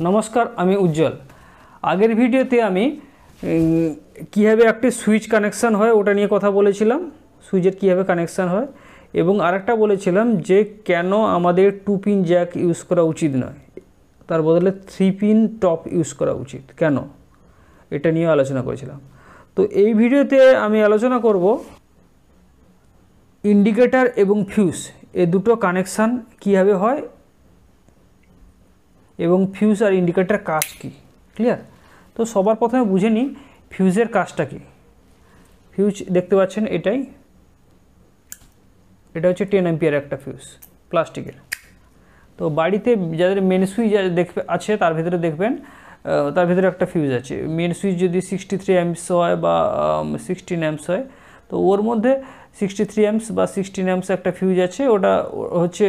नमस्कार आमी उज्जवल। आगेर भिडियोते आमी किभाबे एकटी सुइच कानेक्शन हय ओटा निये कथा बोलेछिलाम, सुइचेर किभाबे कानेक्शन हय एबं आरेकटा बोलेछिलाम जे केन आमादेर 2 पिन जैक यूज करा उचित नय, तार बदले 3 पिन टप यूज करा उचित केन, एटा निये आलोचना करेछिलाम। तो এই ভিডিওতে আমি আলোচনা করব ইন্ডিকেটর এবং ফিউজ এই দুটো কানেকশন কিভাবে হয় এবং ফিউজ আর ইন্ডিকেটর কাজ কি, ক্লিয়ার? তো সবার প্রথমে বুঝে নিই ফিউজের কাজটা কি। ফিউজ দেখতে পাচ্ছেন এটাই, এটা হচ্ছে 10 অ্যাম্পিয়ার একটা ফিউজ প্লাস্টিকের। তো বাড়িতে যাদের মেন সুইচ দেখবে আছে তার ভিতরে দেখবেন তার ভিতরে একটা ফিউজ আছে। মেন সুইচ যদি 63 অ্যাম্পস হয় বা 16 অ্যাম্পস হয় তো ওর মধ্যে 63 অ্যাম্পস বা 16 অ্যাম্পস একটা ফিউজ আছে, ওটা হচ্ছে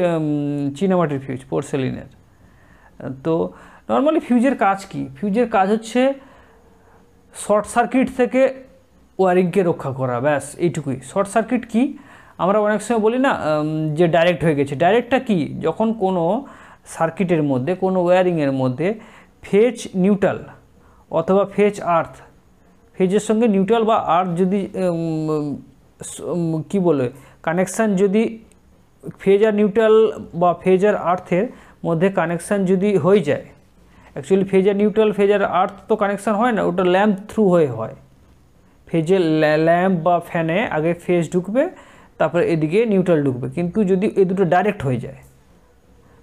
চীনামাটির ফিউজ, পোর্সেলিনের। তো নর্মালি ফিউজের কাজ কি? ফিউজের কাজ হচ্ছে শর্ট সার্কিট থেকে ওয়ারিংকে রক্ষা করা, ব্যাস এইটুকুই। শর্ট সার্কিট কি আমরা অনেক সময় বলি না যে ডাইরেক্ট হয়ে গেছে, ডাইরেক্টটা কি? যখন কোনো সার্কিটের মধ্যে কোনো ওয়্যারিংয়ের মধ্যে ফেজ নিউট্রাল অথবা ফেজ আর্থ, ফেজের সঙ্গে নিউট্রাল বা আর্থ যদি কি বলে কানেকশান যদি ফেজ আর নিউট্রাল বা ফেজ আর আর্থের মধ্যে কানেকশান যদি হয়ে যায়, অ্যাকচুয়ালি ফেজ আর নিউট্রাল ফেজ আর আর্থ তো কানেকশান হয় না, ওটা ল্যাম্প থ্রু হয়ে হয়। ফেজের ল্যাম্প বা ফ্যানে আগে ফেজ ঢুকবে তারপরে এদিকে নিউট্রাল ঢুকবে, কিন্তু যদি এই দুটো ডাইরেক্ট হয়ে যায়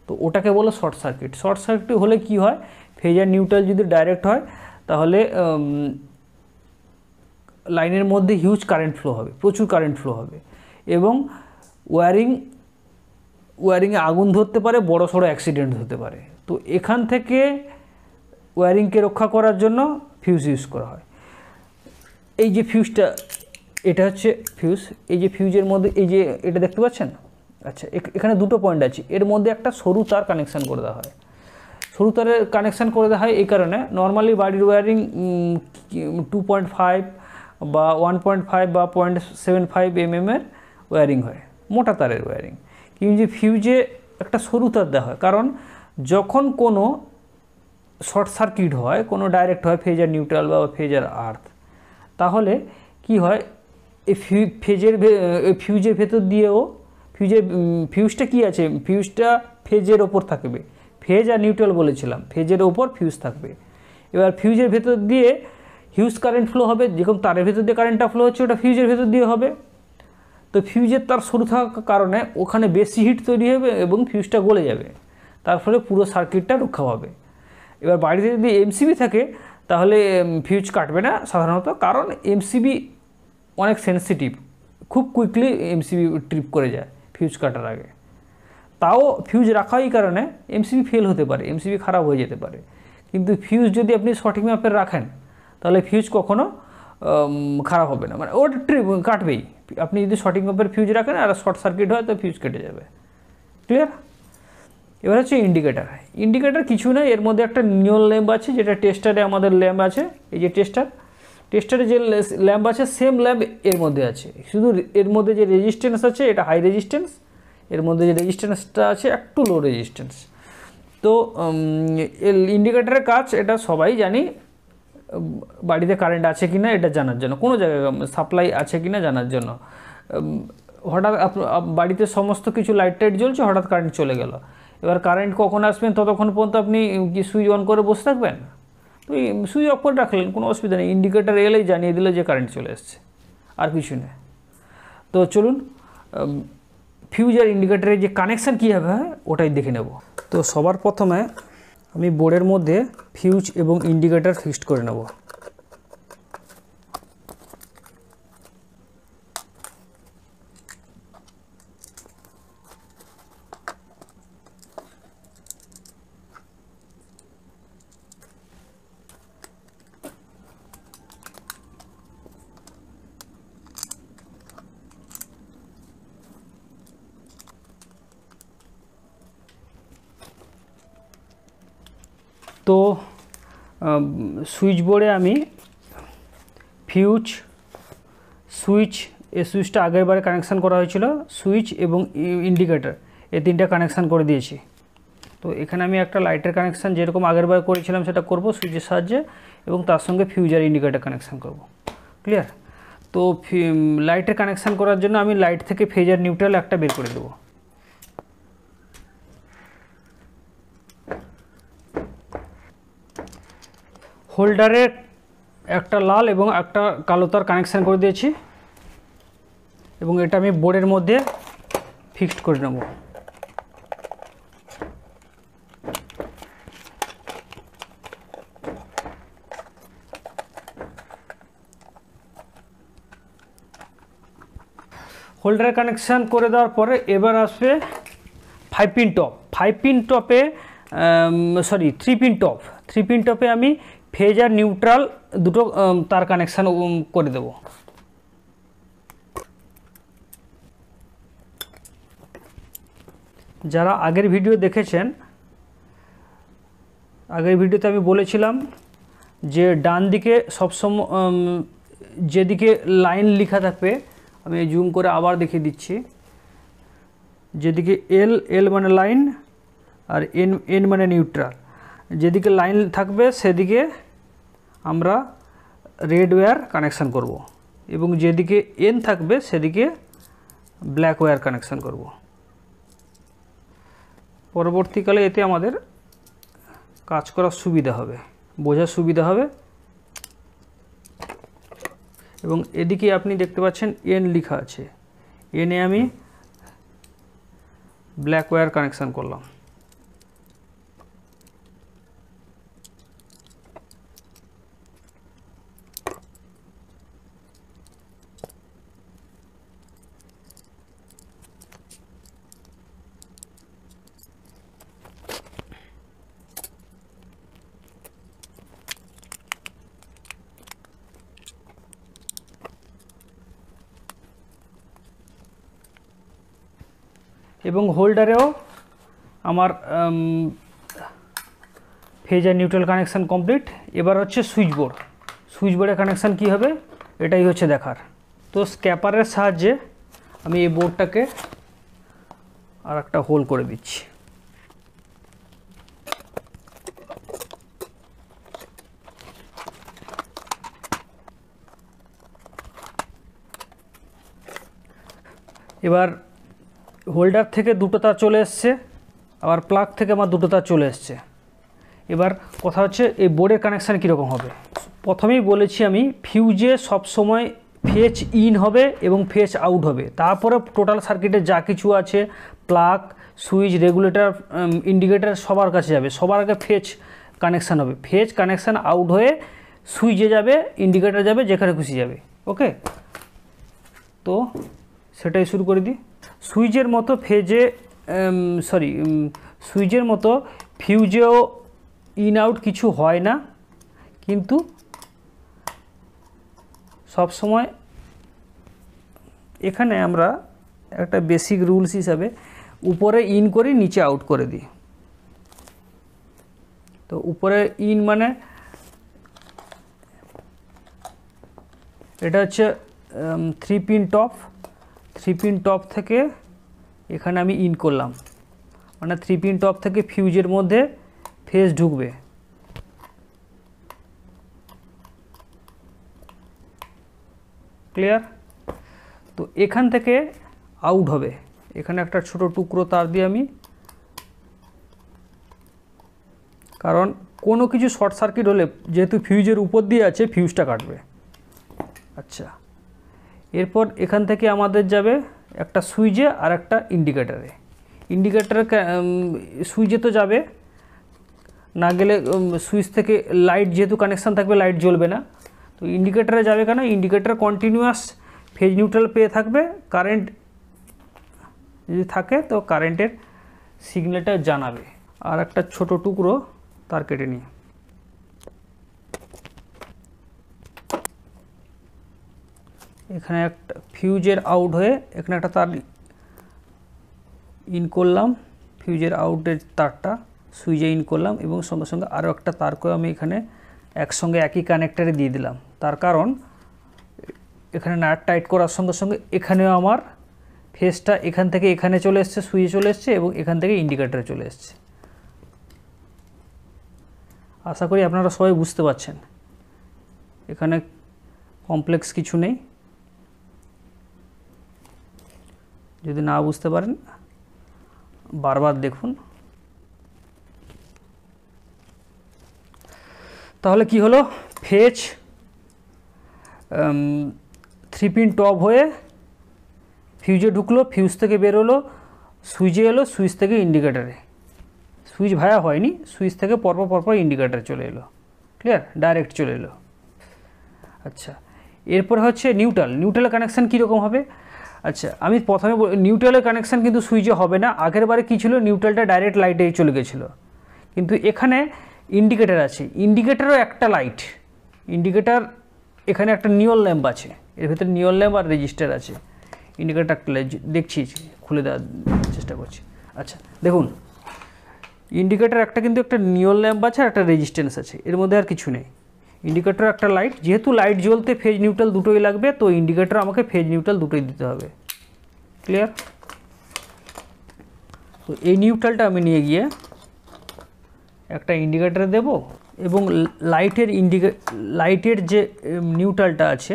তো ওটাকে বলে শর্ট সার্কিট। শর্ট সার্কিট হলে কি হয়, ফেজ আর নিউট্রাল যদি ডাইরেক্ট হয় তাহলে লাইনের মধ্যে হিউজ কারেন্ট ফ্লো হবে, প্রচুর কারেন্ট ফ্লো হবে এবং ওয়্যারিংয়ে আগুন ধরতে পারে, বড় সড়ো অ্যাক্সিডেন্ট হতে পারে। তো এখান থেকে ওয়্যারিংকে রক্ষা করার জন্য ফিউজ ইউজ করা হয়। এই যে ফিউজটা, এটা হচ্ছে ফিউজ, এই যে ফিউজের মধ্যে এই যে এটা দেখতে পাচ্ছেন, আচ্ছা এখানে দুটো পয়েন্ট আছে, এর মধ্যে একটা সরু তার কানেকশান করে দেওয়া হয়। সরু তারের কানেকশান করে দেওয়া হয় এই কারণে, নর্মালি বাড়ির ওয়্যারিং 2.5 বা 1.5 বা 0.75 mm এর ওয়্যারিং হয়, মোটা তারের ওয়্যারিং। কিন্তু ফিউজে একটা সরু তার দেওয়া হয়, কারণ যখন কোনো শর্ট সার্কিট হয়, কোনো ডাইরেক্ট হয় ফেজ আর নিউট্রাল বা ফেজ আর আর্থ, তাহলে কি হয় এই ফিউজের ভেতর দিয়েও ফিউজটা কি আছে, ফিউজটা ফেজের ওপর থাকবে, ফেজ আর নিউট্রাল বলেছিলাম, ফেজের ওপর ফিউজ থাকবে। এবার ফিউজের ভেতর দিয়ে হিউজ কারেন্ট ফ্লো হবে, যেরকম তারের ভেতর দিয়ে কারেন্টটা ফ্লো হচ্ছে ওটা ফিউজের ভেতর দিয়ে হবে। তো ফিউজের তার সরু থাকার কারণে ওখানে বেশি হিট তৈরি হবে এবং ফিউজটা গলে যাবে, তার ফলে পুরো সার্কিটটা রক্ষা পাবে। এবার বাড়িতে যদি এমসিবি থাকে তাহলে ফিউজ কাটবে না সাধারণত, কারণ এমসিবি অনেক সেন্সিটিভ, খুব কুইকলি এমসিবি ট্রিপ করে যায় ফিউজ কাটার আগে। তাও ফিউজ রাখা এই কারণে এমসিবি ফেল হতে পারে, এমসিবি খারাপ হয়ে যেতে পারে, কিন্তু ফিউজ যদি আপনি সঠিক মাপের রাখেন তাহলে ফিউজ কখনো খারাপ হবে না, মানে ওটা ট্রিপ কাটবেই। আপনি যদি সঠিক মাপের ফিউজ রাখেন আর শর্ট সার্কিট হয় তো ফিউজ কেটে যাবে, ক্লিয়ার? এবার হচ্ছে ইন্ডিকেটার। ইন্ডিকেটার কিছু না, এর মধ্যে একটা নিয়ন ল্যাম্প আছে, যেটা টেস্টারে আমাদের ল্যাম্প আছে, এই যে টেস্টারে যে ল্যাম্প আছে সেম ল্যাম্প এর মধ্যে আছে, শুধু এর মধ্যে যে রেজিস্ট্যান্স আছে এটা হাই রেজিস্ট্যান্স, এর মধ্যে যে রেজিস্ট্যান্সটা আছে একটু লো রেজিস্ট্যান্স। তো ইন্ডিকেটারের কাজ এটা সবাই জানি, বাড়িতে কারেন্ট আছে কি না এটা জানার জন্য, কোনো জায়গায় সাপ্লাই আছে কি না জানার জন্য। হঠাৎ বাড়িতে সমস্ত কিছু লাইট টাইট জ্বলছে, হঠাৎ কারেন্ট চলে গেল, এবার কারেন্ট কখন আসবেন ততক্ষণ পর্যন্ত আপনি কি সুইচ অন করে বসে থাকবেন? তো সুইচ অফ করে রাখলেন, কোনো অসুবিধা নেই, ইন্ডিকেটার এলেই জানিয়ে দিল যে কারেন্ট চলে এসছে, আর কিছু নেই। তো চলুন ফিউজ আর ইন্ডিকেটারের যে কানেকশান কীভাবে হয় ওটাই দেখে নেব। তো সবার প্রথমে আমি বোর্ডের মধ্যে ফিউজ এবং ইন্ডিকেটার ফিক্সড করে নেব। তো সুইচ বোর্ডে আমি ফিউজ, সুইচ, এই সুইচটা আগের বারে কানেকশান করা হয়েছিল, সুইচ এবং ইন্ডিকেটার এই তিনটা কানেকশান করে দিয়েছি। তো এখানে আমি একটা লাইটের কানেকশান যেরকম আগেরবার করেছিলাম সেটা করব সুইচের সাহায্যে, এবং তার সঙ্গে ফিউজ আর ইন্ডিকেটর কানেকশান করব। ক্লিয়ার? তো লাইটের কানেকশান করার জন্য আমি লাইট থেকে ফেজ আর নিউট্রাল একটা বের করে দেবো। হোল্ডারে একটা লাল এবং একটা কালো তার কানেকশান করে দিয়েছি, এবং এটা আমি বোর্ডের মধ্যে ফিক্সড করে নেব। হোল্ডারে কানেকশান করে দেওয়ার পরে এবার আসবে 5 পিন টপ। 5 পিন টপে 3 পিন টপ। 3 পিন টপে আমি ফেজ আর নিউট্রাল দুটো তার কানেকশান করে দেব। যারা আগের ভিডিও দেখেছেন, আগের ভিডিওতে আমি বলেছিলাম যে ডান দিকে সবসময় যেদিকে লাইন লেখা থাকবে, আমি জুম করে আবার দেখিয়ে দিচ্ছি, যেদিকে এল মানে লাইন আর এন মানে নিউট্রাল, যেদিকে লাইন থাকবে সেদিকে আমরা রেড ওয়্যার কানেকশান করব, এবং যেদিকে এন থাকবে সেদিকে ব্ল্যাক ওয়্যার কানেকশান করব। পরবর্তীকালে এতে আমাদের কাজ করার সুবিধা হবে, বোঝার সুবিধা হবে। এবং এদিকে আপনি দেখতে পাচ্ছেন এন লেখা আছে, এনে আমি ব্ল্যাক ওয়্যার কানেকশান করলাম। এবং হোল্ডারেও আমার ফেজ আর নিউট্রাল কানেকশান কমপ্লিট। এবার হচ্ছে সুইচ বোর্ড। সুইচ বোর্ডের কানেকশান কী হবে এটাই হচ্ছে দেখার। তো স্ক্যাপারের সাহায্যে আমি এই বোর্ডটাকে আর একটা হোল করে দিচ্ছি। এবার হোল্ডার থেকে দুটো তার চলে এসছে, আবার প্লাগ থেকে আমার দুটো তার চলে এসছে। এবার কথা হচ্ছে এই বোর্ডের কানেকশান কীরকম হবে। প্রথমেই বলেছি আমি ফিউজে সবসময় ফেজ ইন হবে এবং ফেজ আউট হবে, তারপরে টোটাল সার্কিটে যা কিছু আছে প্লাগ, সুইচ, রেগুলেটর, ইন্ডিকেটর সবার কাছে যাবে, সবার আগে ফেজ কানেকশান হবে। ফেজ কানেকশান আউট হয়ে সুইচে যাবে, ইন্ডিকেটর যাবে, যেখানে খুশি যাবে। ওকে, তো সেটাই শুরু করে দিই। সুইচের মতো সুইচের মতো ফিউজেও ইন আউট কিছু হয় না, কিন্তু সব সময় এখানে আমরা একটা বেসিক রুলস হিসাবে উপরে ইন করি, নিচে আউট করে দিই। তো উপরে ইন মানে এটা হচ্ছে 3 পিন টপ। 3 পিন টপ থেকে এখানে আমি ইন করলাম, মানে 3 পিন টপ থেকে ফিউজের মধ্যে ফেজ ঢুকবে। ক্লিয়ার? তো এখান থেকে আউট হবে। এখানে একটা ছোট টুকরো তার দিয়ে আমি, কারণ কোনো কিছু শর্ট সার্কিট হলে যেহেতু ফিউজের উপর দিয়ে আছে ফিউজটা কাটবে। আচ্ছা, এরপর এখান থেকে আমাদের যাবে একটা সুইচে আর একটা ইন্ডিকেটারে। ইন্ডিকেটারে সুইচে তো যাবে না, গেলে সুইচ থেকে লাইট যেহেতু কানেকশান থাকবে লাইট জ্বলবে না। তো ইন্ডিকেটারে যাবে কেন, ইন্ডিকেটার কন্টিনিউয়াস ফেজ নিউট্রাল পেয়ে থাকবে, কারেন্ট যদি থাকে তো কারেন্টের সিগন্যালটা জানাবে। আর একটা ছোট টুকরো তার কেটে নিই। এখানে একটা ফিউজের আউট হয়ে এখানে একটা তার ইন করলাম, ফিউজের আউটের তারটা সুইচে ইন করলাম, এবং সঙ্গে সঙ্গে আরও একটা তারকে আমি এখানে একসঙ্গে একই কানেক্টারে দিয়ে দিলাম। তার কারণ এখানে নাট টাইট করার সঙ্গে সঙ্গে এখানেও আমার ফেজটা এখান থেকে এখানে চলে এসছে, সুইচে চলে এসছে, এবং এখান থেকে ইন্ডিকেটারে চলে এসছে। আশা করি আপনারা সবাই বুঝতে পারছেন, এখানে কমপ্লেক্স কিছু নেই। যদি না বুঝতে পারেন বারবার দেখুন। তাহলে কি হলো, ফেজ 3 পিন টপ হয়ে ফিউজে ঢুকলো, ফিউজ থেকে বেরোলো, সুইচে এলো, সুইচ থেকে ইন্ডিকেটারে, সুইচ ভায়া হয়নি, সুইচ থেকে পরপর ইন্ডিকেটারে চলে এলো। ক্লিয়ার, ডাইরেক্ট চলে এলো। আচ্ছা, এরপর হচ্ছে নিউট্রালের কানেকশান কীরকম হবে। আচ্ছা, আমি প্রথমে নিউট্রালের কানেকশান কিন্তু সুইচে হবে না। আগের বারে কী ছিল, নিউট্রালটা ডাইরেক্ট লাইটে চলে গেছিলো, কিন্তু এখানে ইন্ডিকেটার আছে, ইন্ডিকেটারও একটা লাইট, ইন্ডিকেটার এখানে একটা নিয়ল ল্যাম্প আছে, এর ভিতরে নিয়ল ল্যাম্প আর রেজিস্টার আছে। ইন্ডিকেটার একটা দেখছি, খুলে দেওয়ার চেষ্টা করছি। আচ্ছা দেখুন, ইন্ডিকেটার একটা কিন্তু একটা নিয়ল ল্যাম্প আছে আর একটা রেজিস্ট্যান্স আছে, এর মধ্যে আর কিছু নেই। ইন্ডিকেটার একটা লাইট, যেহেতু লাইট জ্বলতে ফেজ নিউট্রাল দুটোই লাগবে, তো ইন্ডিকেটার আমাকে ফেজ নিউট্রাল দুটোই দিতে হবে। ক্লিয়ার? তো এই নিউট্রালটা আমি নিয়ে গিয়ে একটা ইন্ডিকেটারে দেব, এবং লাইটের যে নিউট্রালটা আছে,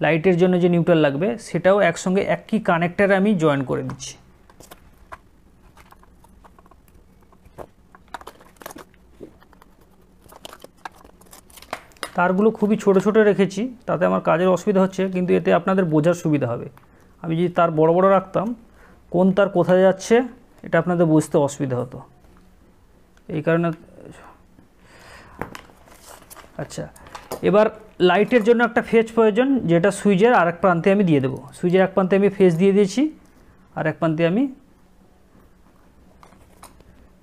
লাইটের জন্য যে নিউট্রাল লাগবে সেটাও একসঙ্গে একই কানেক্টারে আমি জয়েন করে দিচ্ছি। তারগুলো খুবই ছোট ছোট রেখেছি, তাতে আমার কাজের অসুবিধা হচ্ছে, কিন্তু এতে আপনাদের বোঝার সুবিধা হবে। আমি যদি তার বড় বড় রাখতাম, কোন তার কোথায় যাচ্ছে এটা আপনাদের বুঝতে অসুবিধা হতো, এই কারণে। আচ্ছা, এবার লাইটের জন্য একটা ফেজ প্রয়োজন, যেটা সুইচের আরেক প্রান্তে আমি দিয়ে দেবো। সুইচের এক প্রান্তে আমি ফেজ দিয়ে দিয়েছি, আর এক প্রান্তে আমি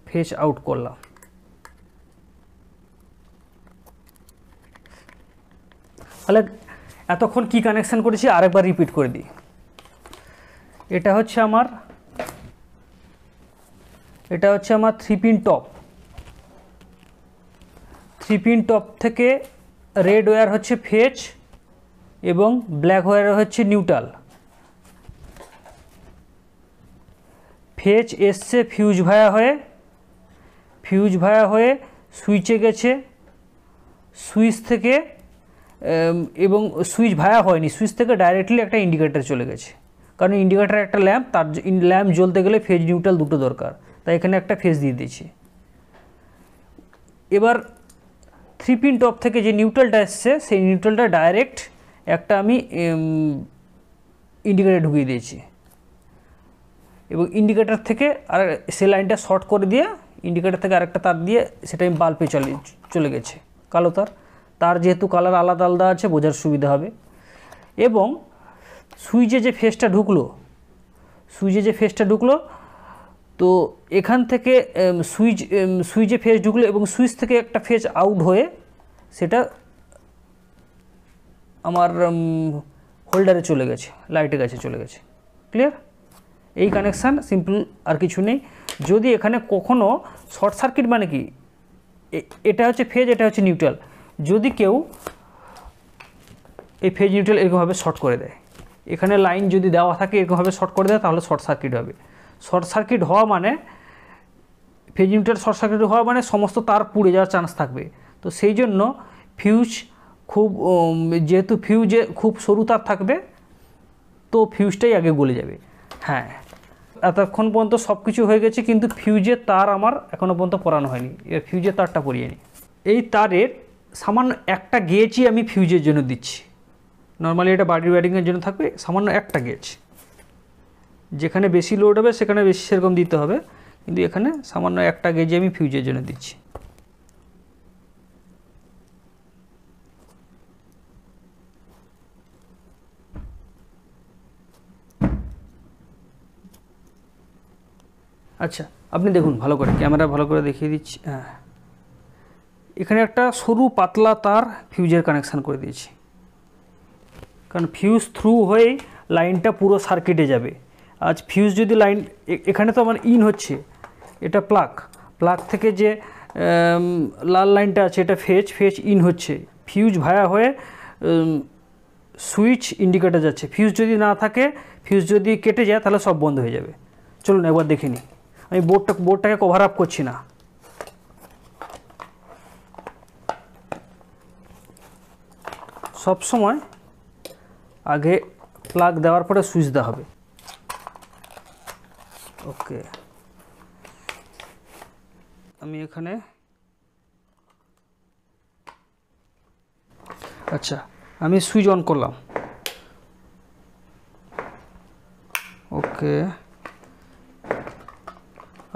ফেজ আউট করলাম। তাহলে এতক্ষণ কি কানেকশান করেছি আরেকবার রিপিট করে দিই। এটা হচ্ছে আমার 3 পিন টপ। 3 পিন টপ থেকে রেড ওয়্যার হচ্ছে ফেজ এবং ব্ল্যাক ওয়্যার হচ্ছে নিউট্রাল। ফেজ এসছে ফিউজ ভায়া হয়ে সুইচে গেছে, সুইচ থেকে এবং সুইচ ভায়া হয়নি, সুইচ থেকে ডাইরেক্টলি একটা ইন্ডিকেটার চলে গেছে, কারণ ইন্ডিকেটার একটা ল্যাম্প, তার ল্যাম্প জ্বলতে গেলে ফেজ নিউট্রাল দুটো দরকার, তাই এখানে একটা ফেজ দিয়ে দিয়েছি। এবার 3 পিন টপ থেকে যে নিউট্রালটা এসছে, সেই নিউট্রালটা ডাইরেক্ট একটা আমি ইন্ডিকেটার ঢুকিয়ে দিয়েছি, এবং ইন্ডিকেটার থেকে আর সে লাইনটা শর্ট করে দিয়ে ইন্ডিকেটার থেকে আরেকটা তার দিয়ে সেটা আমি বাল্বে চলে গেছে, কালো তার যেহেতু কালার আলাদা আলাদা আছে বোঝার সুবিধা হবে। এবং সুইচে যে ফেজটা ঢুকলো, তো এখান থেকে সুইচে ফেজ ঢুকলো এবং সুইচ থেকে একটা ফেজ আউট হয়ে সেটা আমার হোল্ডারে চলে গেছে, লাইটের কাছে চলে গেছে। ক্লিয়ার? এই কানেকশান সিম্পল, আর কিছু নেই। যদি এখানে কখনো শর্ট সার্কিট, মানে কি, এটা হচ্ছে ফেজ, এটা হচ্ছে নিউট্রাল, যদি কেউ এই ফেজ নিউট্রাল এরকমভাবে শর্ট করে দেয়, এখানে লাইন যদি দেওয়া থাকে এরকমভাবে শর্ট করে দেয়, তাহলে শর্ট সার্কিট হবে। শর্ট সার্কিট হওয়া মানে, ফেজ নিউট্রাল শর্ট সার্কিট হওয়া মানে সমস্ত তার পুড়ে যাওয়ার চান্স থাকবে। তো সেই জন্য যেহেতু ফিউজে খুব সরু তার থাকবে, তো ফিউজটাই আগে গলে যাবে। হ্যাঁ, এতক্ষণ পর্যন্ত সব কিছু হয়ে গেছে, কিন্তু ফিউজের তার আমার এখনও পর্যন্ত পরানো হয়নি। এর ফিউজের তারটা পরিয়ে নিই। এই তারের সামান্য একটা গেজই আমি ফিউজের জন্য দিচ্ছি। নর্মালি এটা বাড়ির ওয়্যারিংয়ের জন্য থাকবে, সামান্য একটা গেজ। যেখানে বেশি লোড হবে সেখানে বেশি সেরকম দিতে হবে, কিন্তু এখানে সামান্য একটা গেজে আমি ফিউজের জন্য দিচ্ছি। আচ্ছা, আপনি দেখুন ভালো করে, ক্যামেরা ভালো করে দেখিয়ে দিচ্ছি। হ্যাঁ, এখানে একটা সরু পাতলা তার ফিউজের কানেকশান করে দিয়েছি, কারণ ফিউজ থ্রু হয়ে লাইনটা পুরো সার্কিটে যাবে। আজ ফিউজ যদি লাইন, এখানে তো আমার ইন হচ্ছে, এটা প্লাগ থেকে যে লাল লাইনটা আছে এটা ফেজ ইন হচ্ছে, ফিউজ ভায়া হয়ে সুইচ ইন্ডিকেটার যাচ্ছে। ফিউজ যদি না থাকে, ফিউজ যদি কেটে যায়, তাহলে সব বন্ধ হয়ে যাবে। চলুন একবার দেখে নিই। আমি বোর্ডটাকে কভার আপ করছি না। সব সময় আগে প্লাগ দেওয়ার পরে সুইচ দেওয়া হবে। ওকে, আমি এখানে আচ্ছা আমি সুইচ অন করলাম। ওকে,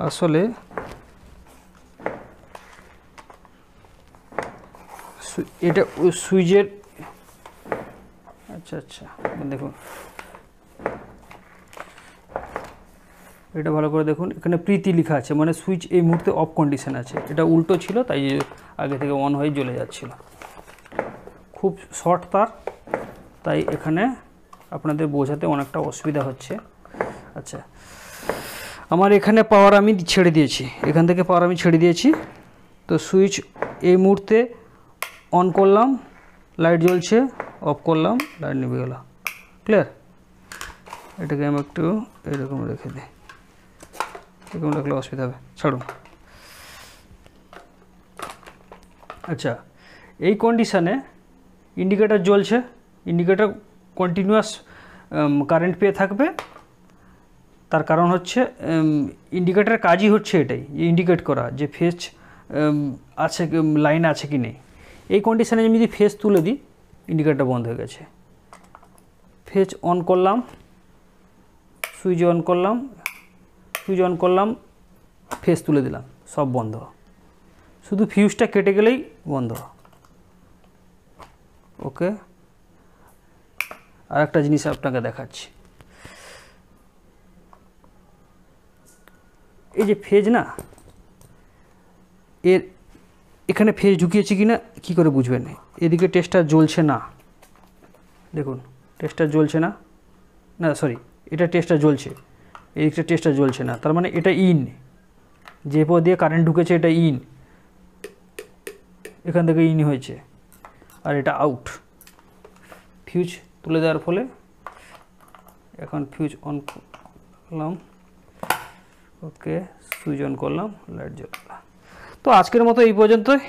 আসলে এটা সুইচের আচ্ছা দেখুন, এটা ভালো করে দেখুন, এখানে প্রীতি লেখা আছে, মানে সুইচ এই মুহূর্তে অফ কন্ডিশন আছে। এটা উল্টো ছিল, তাই আগে থেকে অন হয়ে জ্বলে যাচ্ছিল। খুব শর্ট তার, তাই এখানে আপনাদের বোঝাতে অনেকটা অসুবিধা হচ্ছে। আচ্ছা, আমার এখানে পাওয়ার আমি ছেড়ে দিয়েছি, এখান থেকে পাওয়ার আমি ছেড়ে দিয়েছি। তো সুইচ এই মুহূর্তে অন করলাম, লাইট জ্বলছে, অফ করলাম, লাইট নিভে গেল। ক্লিয়ার? এটাকে আমি একটু এরকম রেখে দিই, এরকম রাখলে অসুবিধা হবে, ছাড়ুন। আচ্ছা, এই কন্ডিশানে ইন্ডিকেটার জ্বলছে, ইন্ডিকেটার কন্টিনিউয়াস কারেন্ট পেয়ে থাকবে। তার কারণ হচ্ছে ইন্ডিকেটারের কাজই হচ্ছে এটাই, যে ইন্ডিকেট করা যে ফেজ আছে, লাইন আছে কি নেই। এই কন্ডিশানে আমি যদি ফেজ তুলে দিই, ইন্ডিকেটারটা বন্ধ হয়ে গেছে। ফেজ অন করলাম, সুইচ অন করলাম, ফেজ তুলে দিলাম, সব বন্ধ। শুধু ফিউজটা কেটে গেলেই বন্ধ। ওকে, আর একটা জিনিস আপনাকে দেখাচ্ছি। এই যে ফেজ না, এর এখানে ফেজ ঢুকিয়েছি কি না কী করে বুঝবেন? এদিকে টেস্টার জ্বলছে না, দেখুন টেস্টার জ্বলছে না, না সরি, এটা টেস্টার জ্বলছে, এদিকটা টেস্টার জ্বলছে না, তার মানে এটা ইন, যে পথ দিয়ে কারেন্ট ঢুকেছে এটা ইন, এখান থেকে ইন হয়েছে, আর এটা আউট। ফিউজ তুলে দেওয়ার ফলে এখন ফিউজ অন করলাম, ওকে, সুইচ অন করলাম, লাইট জ্বলল। তো আজকের মতো এই পর্যন্তই,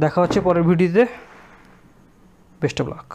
দেখা হচ্ছে পরের ভিডিওতে। Best of luck.